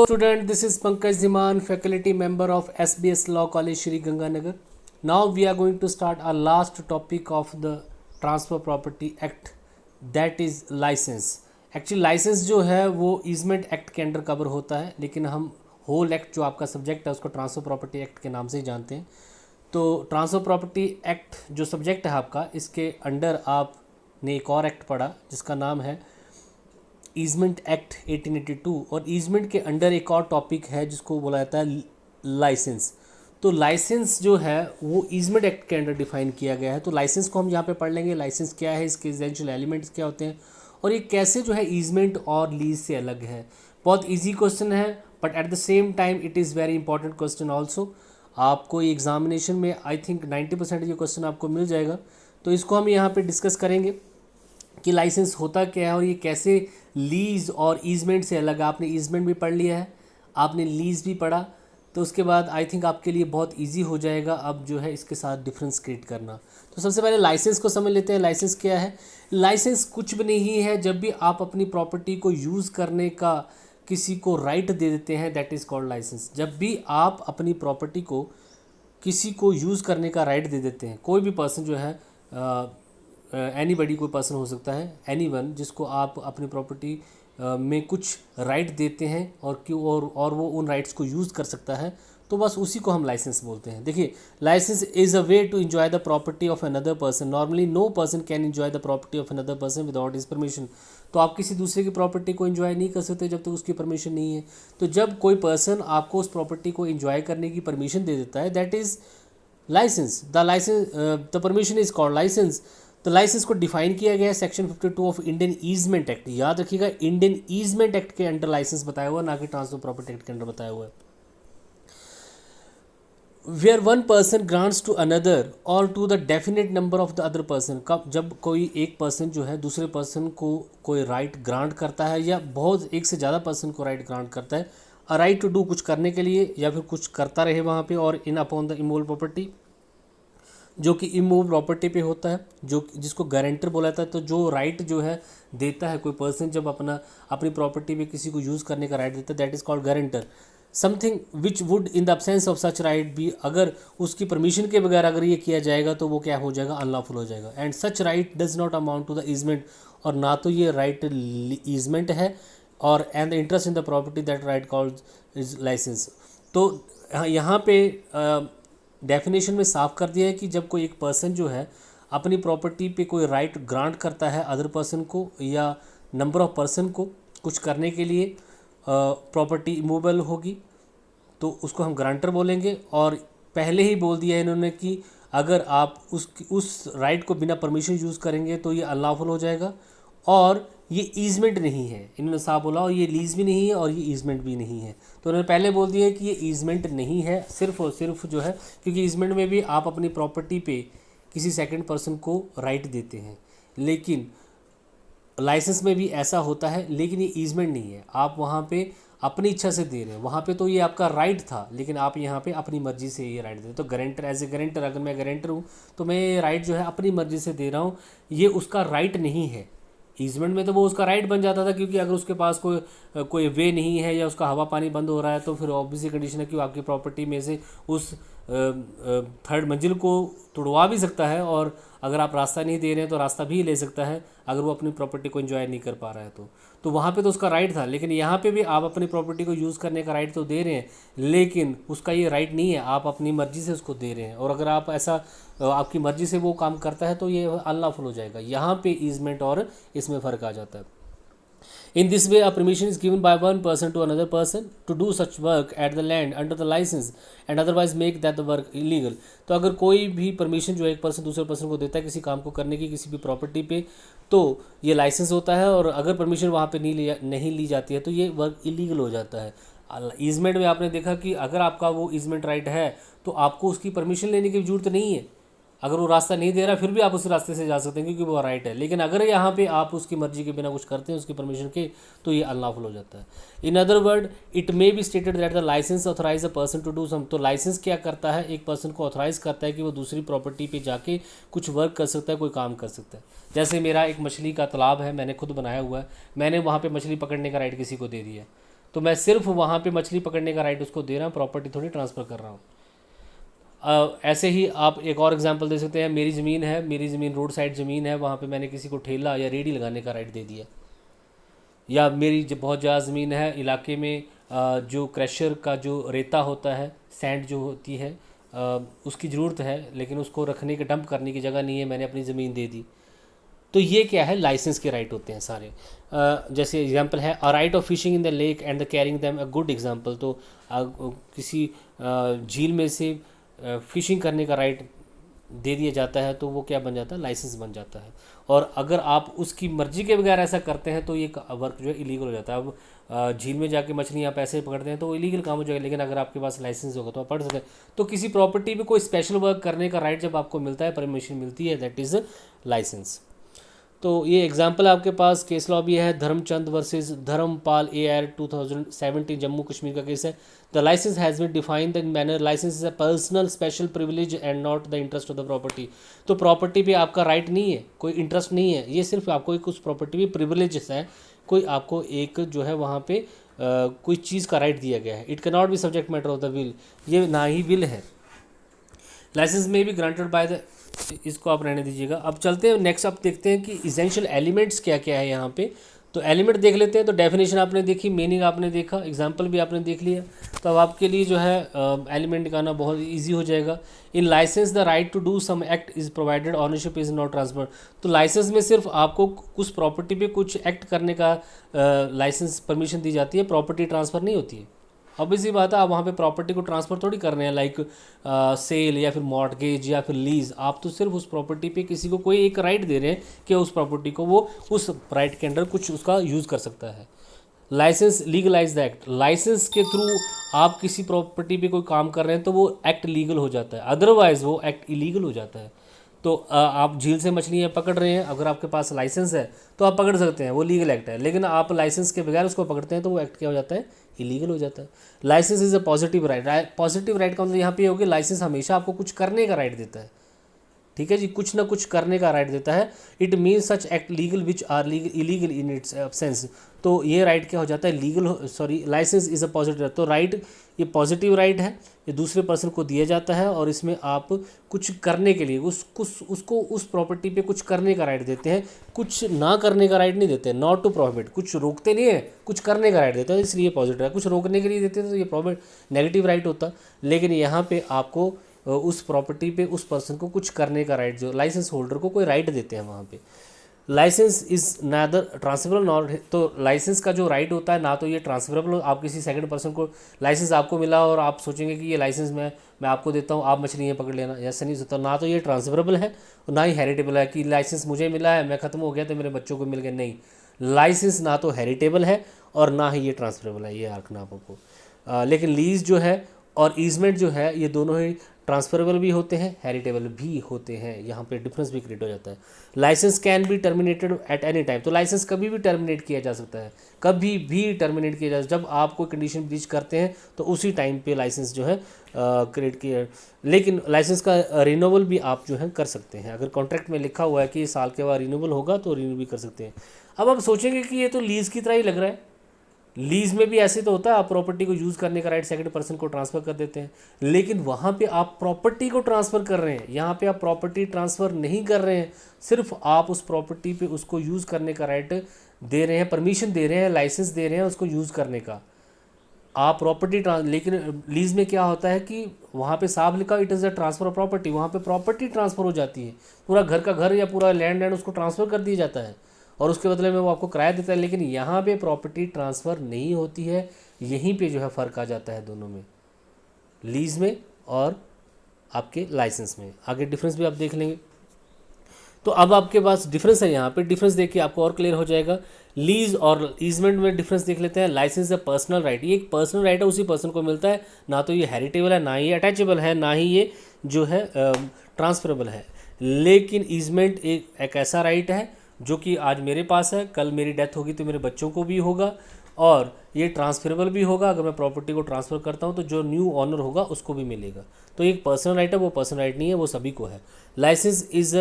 Student, this is Pankaj Dhiman, faculty member of SBS Law College, Shri Ganganagar. Now we are going to start our last topic of the Transfer Property Act, that is license. Actually licence जो है वो easement act के under cover होता है, लेकिन हम whole act जो आपका सब्जेक्ट है उसको ट्रांसफ़र प्रॉपर्टी एक्ट के नाम से ही जानते हैं. तो ट्रांसफ़र प्रॉपर्टी एक्ट जो सब्जेक्ट है आपका, इसके अंडर आपने एक और एक्ट पढ़ा जिसका नाम है ईजमेंट एक्ट 1882, और ईजमेंट के अंडर एक और टॉपिक है जिसको बोला जाता है लाइसेंस. तो लाइसेंस जो है वो ईजमेंट एक्ट के अंडर डिफाइन किया गया है. तो लाइसेंस को हम यहाँ पे पढ़ लेंगे. लाइसेंस क्या है, इसके एसेंशियल एलिमेंट्स क्या होते हैं, और ये कैसे जो है ईजमेंट और लीज से अलग है. बहुत ईजी क्वेश्चन है, but at the same time it is very important question also. आपको एग्जामिनेशन में आई थिंक 90% ये क्वेश्चन आपको मिल जाएगा. तो इसको हम यहाँ पे डिस्कस करेंगे कि लाइसेंस होता क्या है और ये कैसे लीज और ईजमेंट से अलग है. आपने ईजमेंट भी पढ़ लिया है, आपने लीज भी पढ़ा, तो उसके बाद आई थिंक आपके लिए बहुत इजी हो जाएगा अब जो है इसके साथ डिफरेंस क्रिएट करना. तो सबसे पहले लाइसेंस को समझ लेते हैं. लाइसेंस क्या है? लाइसेंस कुछ भी नहीं है. जब भी आप अपनी प्रॉपर्टी को यूज़ करने का किसी को राइट दे देते हैं, दैट इज़ कॉल्ड लाइसेंस. जब भी आप अपनी प्रॉपर्टी को किसी को यूज़ करने का राइट दे देते हैं, कोई भी पर्सन जो है, एनीबडी कोई पर्सन हो सकता है, एनीवन, जिसको आप अपनी प्रॉपर्टी में कुछ राइट देते हैं और क्यों और वो उन राइट्स को यूज़ कर सकता है, तो बस उसी को हम लाइसेंस बोलते हैं. देखिए, licence is a way to enjoy the property of another person. Normally no person can enjoy the property of another person without his permission. तो आप किसी दूसरे की प्रॉपर्टी को एंजॉय नहीं कर सकते जब तक उसकी परमिशन नहीं है. तो जब कोई पर्सन आपको उस प्रॉपर्टी को एंजॉय करने की परमिशन दे देता है, that is licence. The permission is called licence. तो लाइसेंस को डिफाइन किया गया है section 52 of Indian easement act. याद रखिएगा, इंडियन ईजमेंट एक्ट के अंडर लाइसेंस बताया हुआ, ना कि ट्रांसफर प्रॉपर्टी एक्ट के अंडर बताया हुआ है. Where one person grants to another और to the definite number of the other person. कब जब कोई एक पर्सन जो है दूसरे पर्सन को कोई राइट ग्रांट करता है, या बहुत एक से ज़्यादा पर्सन को राइट ग्रांट करता है, अ राइट टू डू, कुछ करने के लिए या फिर कुछ करता रहे वहाँ पे, और इन अपॉन द इमूवेबल प्रॉपर्टी, जो कि इमूवेबल प्रॉपर्टी पे होता है, जो जिसको गारंटर बोला जाता है. तो जो राइट जो है देता है कोई पर्सन, जब अपनी प्रॉपर्टी पे किसी को यूज़ करने का राइट देता है, that is called guarantor. Something which would in the absence of such right भी, अगर उसकी परमिशन के बगैर अगर ये किया जाएगा तो वो क्या हो जाएगा, अनलॉफुल हो जाएगा. And such right does not amount to the easement, और ना तो ये राइट ईजमेंट है, और and the interest in the property that right called is licence. तो यहाँ पे डेफिनेशन में साफ कर दिया है कि जब कोई एक पर्सन जो है अपनी प्रॉपर्टी पे कोई राइट ग्रांट करता है अदर पर्सन को या नंबर ऑफ पर्सन को कुछ करने के लिए, प्रॉपर्टी इमूवेबल होगी तो उसको हम ग्रांटर बोलेंगे. और पहले ही बोल दिया है इन्होंने कि अगर आप उस राइट को बिना परमिशन यूज़ करेंगे तो ये अनलॉफुल हो जाएगा. और ये ईजमेंट नहीं है, इन्होंने साफ बोला, और ये लीज भी नहीं है और ये ईजमेंट भी नहीं है. तो उन्होंने पहले बोल दिया है कि ये ईजमेंट नहीं है, सिर्फ और सिर्फ जो है, क्योंकि ईजमेंट में भी आप अपनी प्रॉपर्टी पे किसी सेकंड पर्सन को राइट देते हैं, लेकिन लाइसेंस में भी ऐसा होता है, लेकिन ये ईजमेंट नहीं है. आप वहाँ पे अपनी इच्छा से दे रहे हैं, वहाँ पे तो ये आपका राइट था, लेकिन आप यहाँ पे अपनी मर्जी से ये राइट दे रहे हैं. तो गारंटर, एज ए गारंटर, अगर मैं गारंटर हूँ तो मैं ये राइट जो है अपनी मर्जी से दे रहा हूँ, ये उसका राइट नहीं है. ईजमेंट में तो वो उसका राइट बन जाता था, क्योंकि अगर उसके पास कोई वे नहीं है या उसका हवा पानी बंद हो रहा है, तो फिर ऑब्वियसली कंडीशन है कि वो आपकी प्रॉपर्टी में से उस थर्ड मंजिल को तोड़वा भी सकता है, और अगर आप रास्ता नहीं दे रहे हैं तो रास्ता भी ले सकता है, अगर वो अपनी प्रॉपर्टी को एंजॉय नहीं कर पा रहा है तो वहाँ पे तो उसका राइट था. लेकिन यहाँ पे भी आप अपनी प्रॉपर्टी को यूज़ करने का राइट तो दे रहे हैं, लेकिन उसका ये राइट नहीं है, आप अपनी मर्जी से उसको दे रहे हैं. और अगर आप ऐसा आपकी मर्जी से वो काम करता है तो ये अनलॉफुल हो जाएगा. यहाँ पे ईजमेंट और इसमें फ़र्क आ जाता है. In this way, a permission is given by one person to another person to do such work at the land under the license and otherwise make that the work illegal. तो अगर कोई भी permission जो एक person दूसरे person को देता है किसी काम को करने की किसी भी प्रॉपर्टी पे, तो ये लाइसेंस होता है, और अगर परमिशन वहाँ पे नहीं ली जाती है तो ये वर्क इलीगल हो जाता है. ईजमेंट में आपने देखा कि अगर आपका वो ईजमेंट राइट है तो आपको उसकी परमिशन लेने की जरूरत नहीं है. अगर वो रास्ता नहीं दे रहा फिर भी आप उस रास्ते से जा सकते हैं, क्योंकि वो राइट है. लेकिन अगर यहाँ पे आप उसकी मर्जी के बिना कुछ करते हैं उसकी परमिशन के, तो ये अनलॉफुल हो जाता है. In other word, it may be stated that the licence authorise a person to do some. तो लाइसेंस क्या करता है, एक पर्सन को ऑथराइज करता है कि वो दूसरी प्रॉपर्टी पे जाके कुछ वर्क कर सकता है, कोई काम कर सकता है. जैसे मेरा एक मछली का तालाब है, मैंने खुद बनाया हुआ है, मैंने वहाँ पर मछली पकड़ने का राइट किसी को दे दिया, तो मैं सिर्फ वहाँ पे मछली पकड़ने का राइट उसको दे रहा हूँ, प्रॉपर्टी थोड़ी ट्रांसफ़र कर रहा हूँ। ऐसे ही आप एक और एग्जांपल दे सकते हैं, मेरी ज़मीन है, मेरी ज़मीन रोड साइड ज़मीन है, वहाँ पे मैंने किसी को ठेला या रेडी लगाने का राइट दे दिया। या मेरी जो बहुत ज़्यादा ज़मीन है इलाके में, जो क्रशर का जो रेता होता है, सैंड जो होती है, उसकी ज़रूरत है, लेकिन उसको रखने के डंप करने की जगह नहीं है, मैंने अपनी ज़मीन दे दी। तो ये क्या है, लाइसेंस के राइट होते हैं सारे। जैसे एग्जांपल है a right of fishing in the lake and the carrying them, a good example. तो किसी झील में से फिशिंग करने का राइट दे दिया जाता है तो वो क्या बन जाता है, लाइसेंस बन जाता है। और अगर आप उसकी मर्जी के बगैर ऐसा करते हैं तो ये वर्क जो है इलीगल हो जाता है। अब झील में जाके मछली आप ऐसे पकड़ते हैं तो वो इलीगल काम हो जाएगा, लेकिन अगर आपके पास लाइसेंस होगा तो आप पढ़ सकते हैं। तो किसी प्रॉपर्टी पे कोई स्पेशल वर्क करने का राइट जब आपको मिलता है, परमिशन मिलती है, दैट इज़ लाइसेंस। तो ये एग्जांपल आपके पास केस लॉ भी है, धर्मचंद वर्सेस धर्मपाल AR 2017 जम्मू कश्मीर का केस है। The licence has been defined in manner, licence is a personal special privilege and not the interest of the property. तो प्रॉपर्टी पे आपका राइट नहीं है, कोई इंटरेस्ट नहीं है, ये सिर्फ आपको एक उस प्रॉपर्टी पे प्रिविलेजेस है, कोई आपको एक जो है वहाँ पे कोई चीज़ का राइट दिया गया है। It can not be subject matter of the will, ये ना ही विल है। लाइसेंस में भी ग्रांटेड बाय द, इसको आप रहने दीजिएगा। अब चलते हैं नेक्स्ट, अब देखते हैं कि इसेंशियल एलिमेंट्स क्या क्या है यहाँ पे। तो एलिमेंट देख लेते हैं। तो डेफिनेशन आपने देखी, मीनिंग आपने देखा, एग्जांपल भी आपने देख लिया। तो अब आपके लिए जो है एलिमेंट निकालना बहुत इजी हो जाएगा। In licence the right to do some act is provided, ownership is not transfer. तो लाइसेंस में सिर्फ आपको उस प्रॉपर्टी पे कुछ एक्ट करने का लाइसेंस परमिशन दी जाती है, प्रॉपर्टी ट्रांसफ़र नहीं होती है। अब इसी बात है, आप वहाँ पे प्रॉपर्टी को ट्रांसफ़र थोड़ी कर रहे हैं, लाइक सेल या फिर मॉर्टगेज या फिर लीज। आप तो सिर्फ उस प्रॉपर्टी पे किसी को कोई एक राइट दे रहे हैं कि उस प्रॉपर्टी को वो उस राइट के अंडर कुछ उसका यूज़ कर सकता है। Licence legalise the act, licence के थ्रू आप किसी प्रॉपर्टी पे कोई काम कर रहे हैं तो वो एक्ट लीगल हो जाता है, अदरवाइज़ वो एक्ट इलीगल हो जाता है। तो आप झील से मछलियाँ पकड़ रहे हैं, अगर आपके पास लाइसेंस है तो आप पकड़ सकते हैं, वो लीगल एक्ट है। लेकिन आप लाइसेंस के बगैर उसको पकड़ते हैं तो वो एक्ट क्या हो जाता है, इलीगल हो जाता है। Licence is a positive right, positive right का मतलब यहाँ पे होगी, लाइसेंस हमेशा आपको कुछ करने का राइट देता है। ठीक है जी, कुछ ना कुछ करने का राइट देता है। It means such act legal which are legal illegal in its absence. तो ये राइट क्या हो जाता है, legal, sorry, licence is a positive. तो राइट, ये पॉजिटिव राइट है, ये दूसरे पर्सन को दिया जाता है और इसमें आप कुछ करने के लिए उसको उस प्रॉपर्टी पे कुछ करने का राइट देते हैं, कुछ ना करने का राइट नहीं देते। नॉट टू प्रोहिबिट, कुछ रोकते नहीं है, कुछ करने का राइट देते हैं, इसलिए पॉजिटिव है। कुछ रोकने के लिए देते हैं तो ये प्रोहिबिट नेगेटिव राइट होता। लेकिन यहाँ पे आपको उस प्रॉपर्टी पे उस पर्सन को कुछ करने का राइट, जो लाइसेंस होल्डर को कोई राइट देते हैं वहाँ पे। Licence is neither transferable not, तो लाइसेंस का जो राइट होता है ना तो ये ट्रांसफरेबल, आप किसी सेकंड पर्सन को लाइसेंस आपको मिला और आप सोचेंगे कि ये लाइसेंस मैं आपको देता हूँ, आप मछलियाँ पकड़ लेना, ऐसा नहीं होता। ना तो ये ट्रांसफरेबल है और ना ही हेरिटेबल है कि लाइसेंस मुझे मिला है, मैं ख़त्म हो गया तो मेरे बच्चों को मिल गया। नहीं, लाइसेंस ना तो हेरिटेबल है और ना ही ये ट्रांसफरेबल है, ये रखना आपको। लेकिन लीज जो है और ईजमेंट जो है ये दोनों ही ट्रांसफरेबल भी होते हैं, हेरिटेबल भी होते हैं। यहाँ पे डिफरेंस भी क्रिएट हो जाता है। Licence can be terminated at any time, तो लाइसेंस कभी भी टर्मिनेट किया जा सकता है, कभी भी टर्मिनेट किया जा सकता है। जब आप कोई कंडीशन ब्रीच करते हैं तो उसी टाइम पे लाइसेंस जो है क्रिएट किया। लेकिन लाइसेंस का रिन्यूअल भी आप जो है कर सकते हैं, अगर कॉन्ट्रैक्ट में लिखा हुआ है कि साल के बाद रिन्यूअल होगा तो रिन्यू भी कर सकते हैं। अब आप सोचेंगे कि ये तो लीज़ की तरह ही लग रहा है, लीज में भी ऐसे तो होता है, आप प्रॉपर्टी को यूज़ करने का राइट सेकंड पर्सन को ट्रांसफ़र कर देते हैं, लेकिन वहाँ पे आप प्रॉपर्टी को ट्रांसफ़र कर रहे हैं, यहाँ पे आप प्रॉपर्टी ट्रांसफ़र नहीं कर रहे हैं, सिर्फ आप उस प्रॉपर्टी पे उसको यूज़ करने का राइट दे रहे हैं, परमिशन दे रहे हैं, लाइसेंस दे रहे हैं उसको यूज़ करने का। आप प्रॉपर्टी लेकिन लीज में क्या होता है कि वहाँ पे साफ लिखा it is a transfer of property, वहाँ पे प्रॉपर्टी ट्रांसफ़र हो जाती है, पूरा घर का घर या पूरा लैंड उसको ट्रांसफ़र कर दिया जाता है और उसके बदले में वो आपको किराया देता है। लेकिन यहाँ पे प्रॉपर्टी ट्रांसफ़र नहीं होती है, यहीं पे जो है फ़र्क आ जाता है दोनों में, लीज़ में और आपके लाइसेंस में। आगे डिफरेंस भी आप देख लेंगे। तो अब आपके पास डिफरेंस है, यहाँ पे डिफरेंस देख के आपको और क्लियर हो जाएगा। लीज और ईजमेंट में डिफरेंस देख लेते हैं। लाइसेंस है पर्सनल राइट, ये एक पर्सनल राइट है, उसी पर्सन को मिलता है, ना तो ये हेरिटेबल है, ना ही अटैचेबल है, ना ही ये जो है ट्रांसफरेबल है। लेकिन ईजमेंट एक ऐसा राइट है जो कि आज मेरे पास है, कल मेरी डेथ होगी तो मेरे बच्चों को भी होगा, और ये ट्रांसफरेबल भी होगा। अगर मैं प्रॉपर्टी को ट्रांसफ़र करता हूँ तो जो न्यू ऑनर होगा उसको भी मिलेगा। तो एक पर्सनल राइट है, वो पर्सनल राइट नहीं है, वो सभी को है। Licence is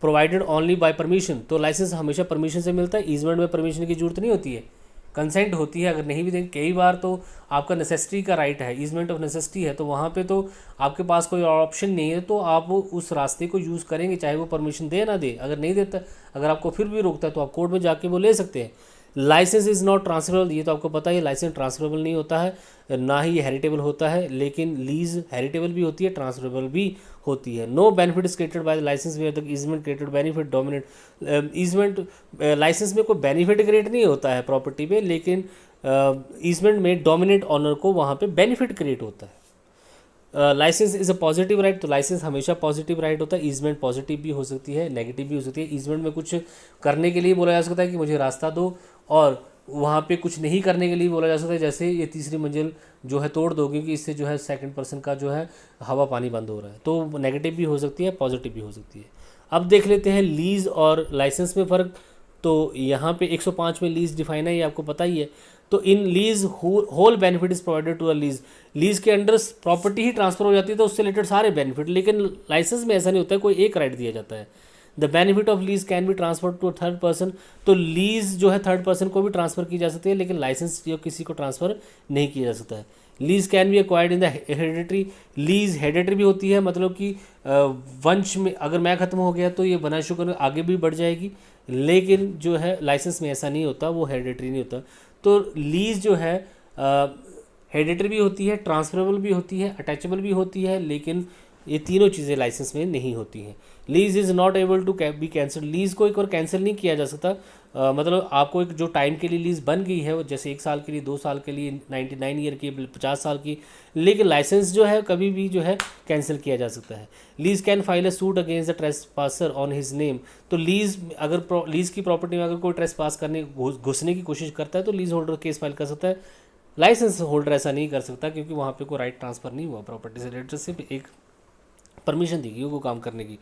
provided only by permission, तो लाइसेंस हमेशा परमिशन से मिलता है, ईजमेंट में परमिशन की जरूरत नहीं होती है। कंसेंट होती है, अगर नहीं भी देंगे कई बार तो आपका नेसेसिटी का राइट है, ईजमेंट ऑफ नेसेसिटी है, तो वहाँ पे तो आपके पास कोई और ऑप्शन नहीं है, तो आप उस रास्ते को यूज़ करेंगे चाहे वो परमिशन दे ना दे। अगर नहीं देता, अगर आपको फिर भी रोकता है तो आप कोर्ट में जाके वो ले सकते हैं। लाइसेंस इज़ नॉट ट्रांसफरेबल, ये तो आपको पता है, लाइसेंस ट्रांसफरेबल नहीं होता है, ना ही हेरिटेबल होता है, लेकिन लीज हेरिटेबल भी होती है, ट्रांसफरेबल भी होती है। No benefit is created by the licence where the easement created benefit dominate. Easement licence में कोई बेनिफिट क्रिएट नहीं होता है प्रॉपर्टी पे, लेकिन ईजमेंट में डोमिनेट ऑनर को वहाँ पे बेनिफिट क्रिएट होता है। Licence is a positive right, तो लाइसेंस हमेशा पॉजिटिव राइट होता है। ईजमेंट पॉजिटिव भी हो सकती है, नेगेटिव भी हो सकती है। ईजमेंट में कुछ करने के लिए बोला जा सकता है कि मुझे रास्ता दो, और वहाँ पे कुछ नहीं करने के लिए बोला जा सकता है, जैसे ये तीसरी मंजिल जो है तोड़ दो क्योंकि इससे जो है सेकंड पर्सन का जो है हवा पानी बंद हो रहा है। तो नेगेटिव भी हो सकती है, पॉजिटिव भी हो सकती है। अब देख लेते हैं लीज़ और लाइसेंस में फ़र्क। तो यहाँ पे 105 में लीज़ डिफाइन है, ये आपको पता ही है। तो in lease whole benefit is provided to a lease, lease के अंडर प्रॉपर्टी ही ट्रांसफर हो जाती है तो उससे रिलेटेड सारे बेनिफिट, लेकिन लाइसेंस में ऐसा नहीं होता है, कोई एक राइट दिया जाता है। The benefit of lease can be transfer to a third person, तो लीज जो है थर्ड पर्सन को भी ट्रांसफर की जा सकती है, लेकिन लाइसेंस जो किसी को ट्रांसफर नहीं किया जा सकता है। Lease can B acquired in the hereditary, lease hereditary भी होती है, मतलब कि वंश में अगर मैं ख़त्म हो गया तो ये वंश को आगे भी बढ़ जाएगी, लेकिन जो है लाइसेंस में ऐसा नहीं होता, वो हेरिडेटरी नहीं होता। तो लीज जो है हेरिडेटरी भी होती है, ट्रांसफरेबल भी होती है, अटैचेबल भी होती है, लेकिन ये तीनों चीज़ें लाइसेंस में नहीं होती हैं। Lease is not able to be cancel, lease को एक और कैंसिल नहीं किया जा सकता। मतलब आपको एक जो टाइम के लिए लीज बन गई है वो जैसे 1 साल के लिए, 2 साल के लिए, 99 ईयर की, 50 साल की, लेकिन लाइसेंस जो है कभी भी जो है कैंसिल किया जा सकता है। Lease can file a suit against the trespasser on his name, तो लीज अगर लीज की प्रॉपर्टी में अगर कोई ट्रेसपास करने घुसने की कोशिश करता है तो लीज होल्डर केस फाइल कर सकता है। लाइसेंस होल्डर ऐसा नहीं कर सकता क्योंकि वहाँ पे कोई राइट ट्रांसफर नहीं हुआ प्रॉपर्टी से रिलेटेड, सिर्फ एक परमिशन दी गई वो काम करने की।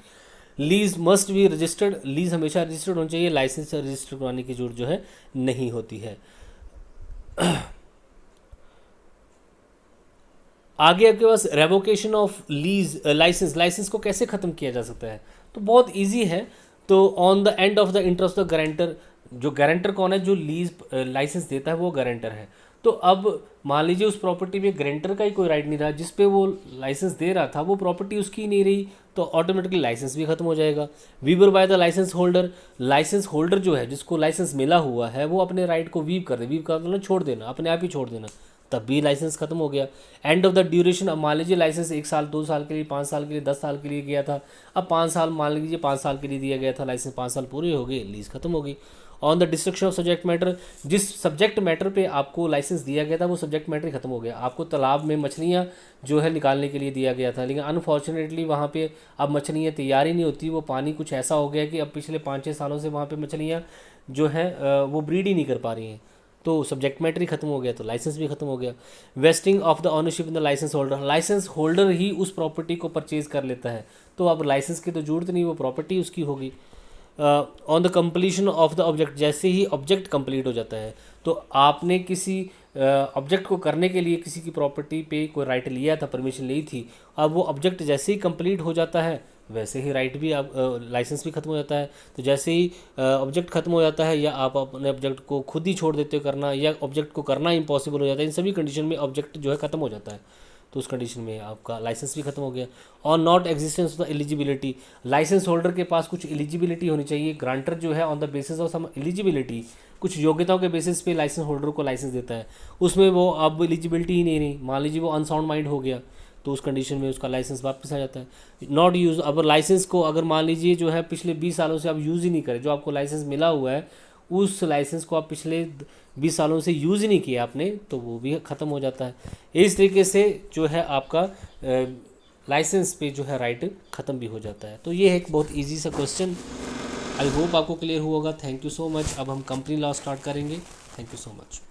Lease must be registered, lease हमेशा रजिस्टर्ड होनी चाहिए, लाइसेंस रजिस्टर करवाने की जरूरत जो है नहीं होती है। आगे आपके पास revocation of lease licence, licence को कैसे ख़त्म किया जा सकता है, तो बहुत इजी है। तो on the end of the interest of the guarantor, जो गारंटर कौन है, जो लीज लाइसेंस देता है वो गारंटर है। तो अब मान लीजिए उस प्रॉपर्टी में गारंटर का ही कोई राइट नहीं रहा, जिस पे वो लाइसेंस दे रहा था वो प्रॉपर्टी उसकी ही नहीं रही, तो ऑटोमेटिकली लाइसेंस भी खत्म हो जाएगा। Waiver by the licence holder, licence holder जो है जिसको लाइसेंस मिला हुआ है वो अपने राइट को वीव कर दे, वीव का मतलब छोड़ देना, अपने आप ही छोड़ देना, तब भी लाइसेंस खत्म हो गया। एंड ऑफ द ड्यूरेशन, अब मान लीजिए लाइसेंस 1 साल, 2 साल के लिए, 5 साल के लिए, 10 साल के लिए गया था, अब 5 साल मान लीजिए 5 साल के लिए दिया गया था लाइसेंस, 5 साल पूरे हो गए, लीज खत्म हो गई। On the destruction of subject matter, जिस सब्जेक्ट मैटर पे आपको लाइसेंस दिया गया था वो सब्जेक्ट मैटर खत्म हो गया। आपको तालाब में मछलियाँ जो है निकालने के लिए दिया गया था, लेकिन अनफॉर्चुनेटली वहाँ पे अब मछलियाँ तैयार ही नहीं होती, वो पानी कुछ ऐसा हो गया कि अब पिछले 5-6 सालों से वहाँ पे मछलियाँ जो है वो ब्रीड ही नहीं कर पा रही हैं, तो सब्जेक्ट मैटर ही खत्म हो गया, तो लाइसेंस भी खत्म हो गया। Vesting of the ownership in the licence holder, licence holder ही उस प्रॉपर्टी को परचेज कर लेता है, तो अब लाइसेंस की तो जरूरत नहीं, वो प्रॉपर्टी उसकी होगी। On the completion of the object, जैसे ही ऑब्जेक्ट कंप्लीट हो जाता है, तो आपने किसी ऑब्जेक्ट को करने के लिए किसी की प्रॉपर्टी पे कोई राइट लिया था, परमिशन ली थी, अब वो ऑब्जेक्ट जैसे ही कंप्लीट हो जाता है वैसे ही राइट भी आप लाइसेंस भी खत्म हो जाता है। तो जैसे ही ऑब्जेक्ट खत्म हो जाता है, या आप अपने ऑब्जेक्ट को खुद ही छोड़ देते हो करना, या ऑब्जेक्ट को करना इम्पॉसिबल हो जाता है, इन सभी कंडीशन में ऑब्जेक्ट जो है खत्म हो जाता है, तो उस कंडीशन में आपका लाइसेंस भी खत्म हो गया। और not existence of the eligibility, licence holder के पास कुछ एलिजिबिलिटी होनी चाहिए। ग्रांटर जो है on the basis of some eligibility, कुछ योग्यताओं के बेसिस पे लाइसेंस होल्डर को लाइसेंस देता है, उसमें वो अब एलिजिबिलिटी ही नहीं रही, मान लीजिए वो अनसाउंड माइंड हो गया, तो उस कंडीशन में उसका लाइसेंस वापस आ जाता है। नॉट यूज़, अब लाइसेंस को अगर मान लीजिए जो है पिछले 20 सालों से आप यूज़ ही नहीं करें, जो आपको लाइसेंस मिला हुआ है उस लाइसेंस को आप पिछले 20 सालों से यूज़ ही नहीं किया आपने, तो वो भी ख़त्म हो जाता है। इस तरीके से जो है आपका लाइसेंस पे जो है राइट ख़त्म भी हो जाता है। तो ये है एक बहुत ईजी सा क्वेश्चन, आई होप आपको क्लियर हुआ होगा। Thank you so much. अब हम कंपनी लॉ स्टार्ट करेंगे। Thank you so much.